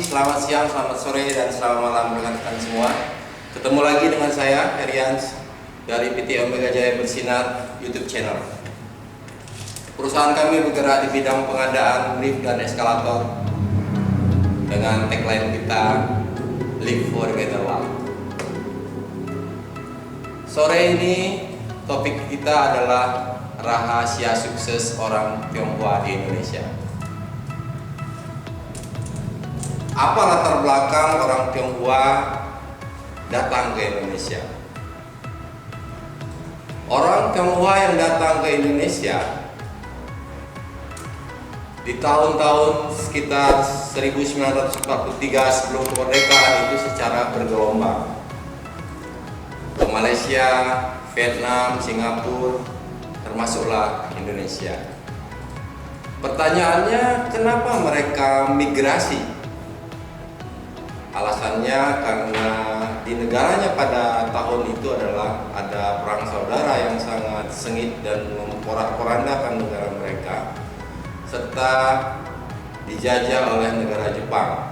selamat siang, selamat sore, dan selamat malam rekan-rekan semua. Ketemu lagi dengan saya, Herians, dari PT Omega Jaya Bersinar YouTube channel. Perusahaan kami bergerak di bidang pengadaan lift dan eskalator dengan tagline kita, Live for Better Life. Sore ini topik kita adalah rahasia sukses orang Tionghoa di Indonesia. Apa latar belakang orang Tionghoa datang ke Indonesia? Orang Tionghoa yang datang ke Indonesia di tahun-tahun sekitar 1943 sebelum kemerdekaan itu secara bergelombang ke Malaysia, Vietnam, Singapura, termasuklah Indonesia. Pertanyaannya, kenapa mereka migrasi? Alasannya karena di negaranya pada tahun itu adalah ada perang saudara yang sangat sengit dan memporak-porandakan negara mereka, serta dijajah oleh negara Jepang.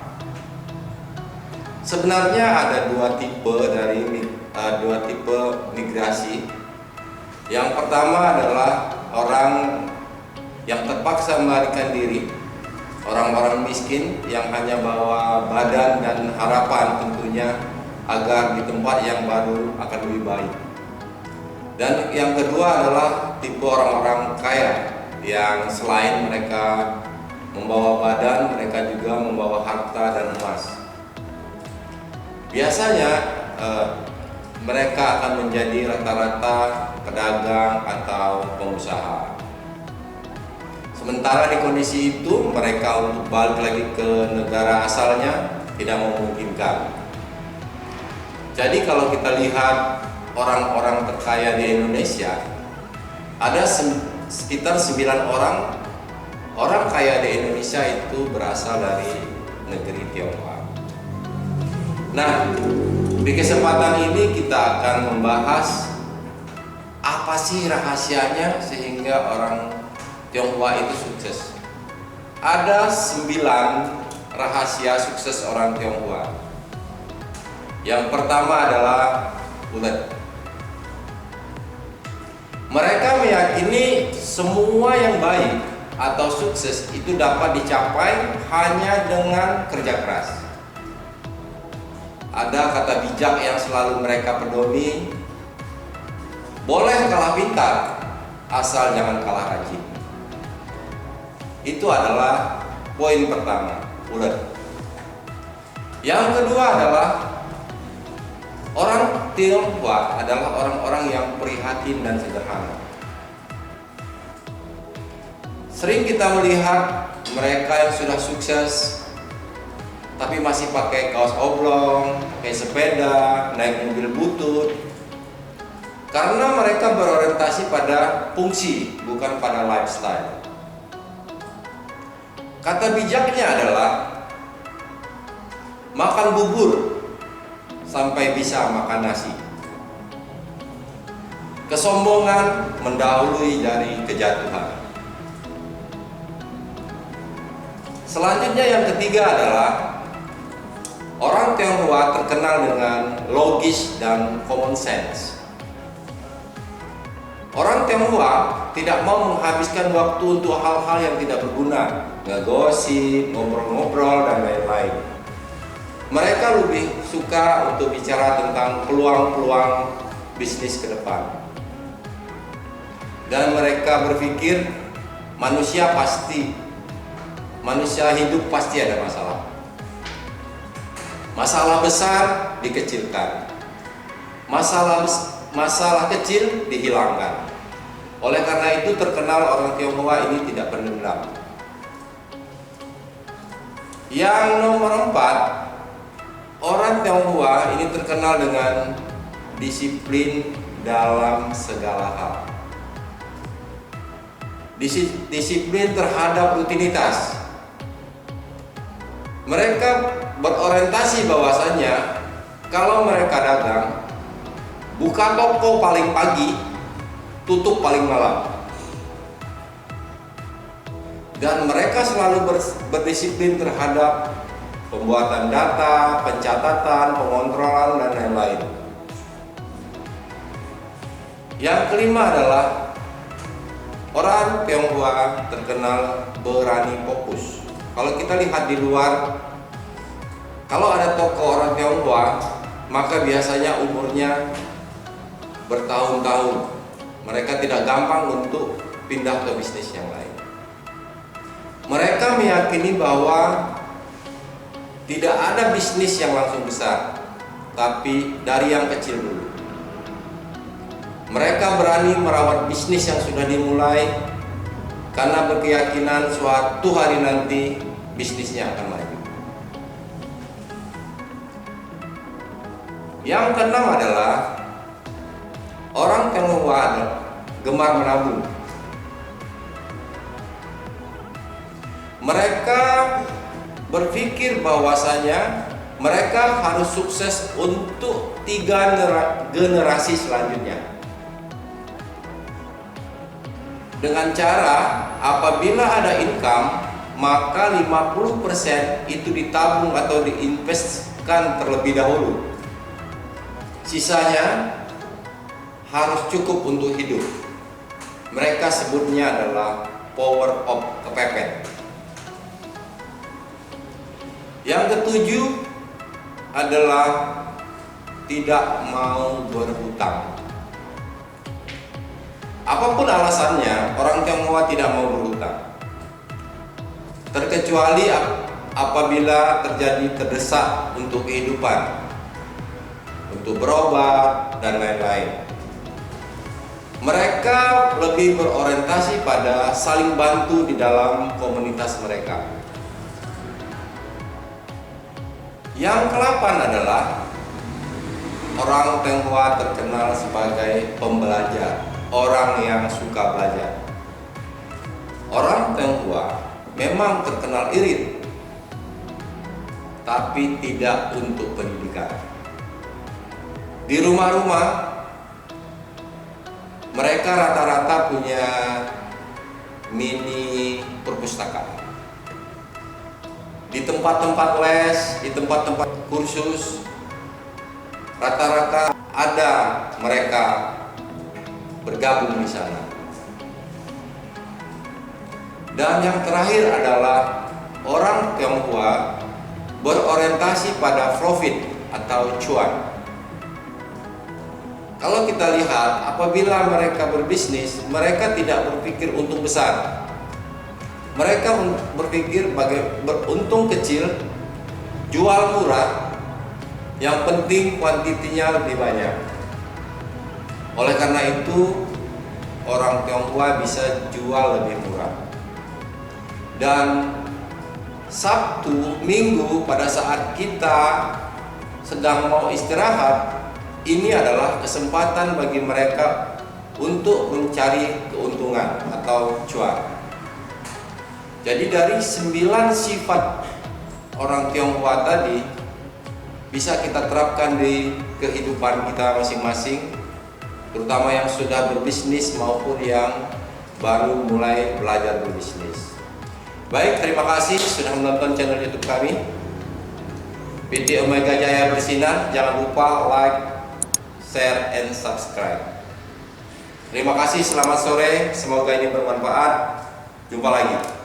Sebenarnya ada dua tipe migrasi. Yang pertama adalah orang yang terpaksa melarikan diri, orang-orang miskin yang hanya bawa badan dan harapan tentunya agar di tempat yang baru akan lebih baik. Dan yang kedua adalah tipe orang-orang kaya yang selain mereka membawa badan, mereka juga membawa harta dan emas. Biasanya mereka akan menjadi rata-rata pedagang atau pengusaha. Sementara di kondisi itu mereka untuk balik lagi ke negara asalnya tidak memungkinkan. Jadi kalau kita lihat orang-orang terkaya di Indonesia, ada sekitar 9 orang kaya di Indonesia itu berasal dari negeri Tionghoa. Nah, di kesempatan ini kita akan membahas apa sih rahasianya sehingga orang Tionghoa itu sukses. Ada 9 rahasia sukses orang Tionghoa. Yang pertama adalah ulet. Mereka meyakini semua yang baik atau sukses itu dapat dicapai hanya dengan kerja keras. Ada kata bijak yang selalu mereka pedomi, boleh kalah pintar, asal jangan kalah rajin. Itu adalah poin pertama, ulet. Yang kedua adalah orang Tionghoa adalah orang-orang yang prihatin dan sederhana. Sering kita melihat mereka yang sudah sukses tapi masih pakai kaos oblong, pakai sepeda, naik mobil butut, karena mereka berorientasi pada fungsi, bukan pada lifestyle. Kata bijaknya adalah makan bubur sampai bisa makan nasi. Kesombongan mendahului dari kejatuhan. Selanjutnya yang ketiga adalah orang Tionghoa terkenal dengan logis dan common sense. Orang Tionghoa tidak mau menghabiskan waktu untuk hal-hal yang tidak berguna, ngegosip, ngobrol-ngobrol, dan lain-lain. Mereka lebih suka untuk bicara tentang peluang-peluang bisnis ke depan. Dan mereka berpikir manusia hidup pasti ada masalah. Masalah besar dikecilkan, masalah kecil dihilangkan. Oleh karena itu terkenal orang Tionghoa ini tidak pendendam. Yang nomor 4, orang Tionghoa ini terkenal dengan disiplin dalam segala hal. Disiplin terhadap rutinitas. Mereka berorientasi bahwasannya kalau mereka dagang, buka toko paling pagi, tutup paling malam. Dan mereka selalu berdisiplin terhadap pembuatan data, pencatatan, pengontrolan, dan lain-lain. Yang kelima adalah orang Tionghoa terkenal berani fokus. Kalau kita lihat di luar, kalau ada tokoh orang Tionghoa, maka biasanya umurnya bertahun-tahun. Mereka tidak gampang untuk pindah ke bisnis yang lain. Mereka meyakini bahwa tidak ada bisnis yang langsung besar, tapi dari yang kecil dulu. Mereka berani merawat bisnis yang sudah dimulai karena berkeyakinan suatu hari nanti bisnisnya akan maju. Yang keenam adalah orang Tionghoa gemar menabung. Mereka berpikir bahwasanya mereka harus sukses untuk 3 generasi selanjutnya. Dengan cara apabila ada income, maka 50% itu ditabung atau diinvestkan terlebih dahulu. Sisanya harus cukup untuk hidup. Mereka sebutnya adalah power of kepepet. Yang ketujuh adalah tidak mau berhutang. Apapun alasannya, orang Tionghoa tidak mau berhutang. Terkecuali apabila terjadi terdesak untuk kehidupan, untuk berobat, dan lain-lain. Mereka lebih berorientasi pada saling bantu di dalam komunitas mereka. Yang ke-8 adalah orang Tionghoa terkenal sebagai pembelajar. Orang yang suka belajar. Orang Tionghoa memang terkenal irit, tapi tidak untuk pendidikan. Di rumah-rumah mereka rata-rata punya mini perpustakaan. Di tempat-tempat les, di tempat-tempat kursus, rata-rata ada mereka bergabung di sana. Dan yang terakhir adalah orang Tionghoa berorientasi pada profit atau cuan. Kalau kita lihat, apabila mereka berbisnis, mereka tidak berpikir untung besar. Mereka berpikir beruntung kecil, jual murah, yang penting kuantitinya lebih banyak. Oleh karena itu, orang Tionghoa bisa jual lebih murah. Dan Sabtu, Minggu, pada saat kita sedang mau istirahat, ini adalah kesempatan bagi mereka untuk mencari keuntungan atau cuan. Jadi dari 9 sifat orang Tionghoa tadi bisa kita terapkan di kehidupan kita masing-masing, terutama yang sudah berbisnis maupun yang baru mulai belajar berbisnis. Baik, terima kasih sudah menonton channel YouTube kami, PT Omega Jaya Bersinar. Jangan lupa like, share, and subscribe. Terima kasih, selamat sore, semoga ini bermanfaat. Jumpa lagi.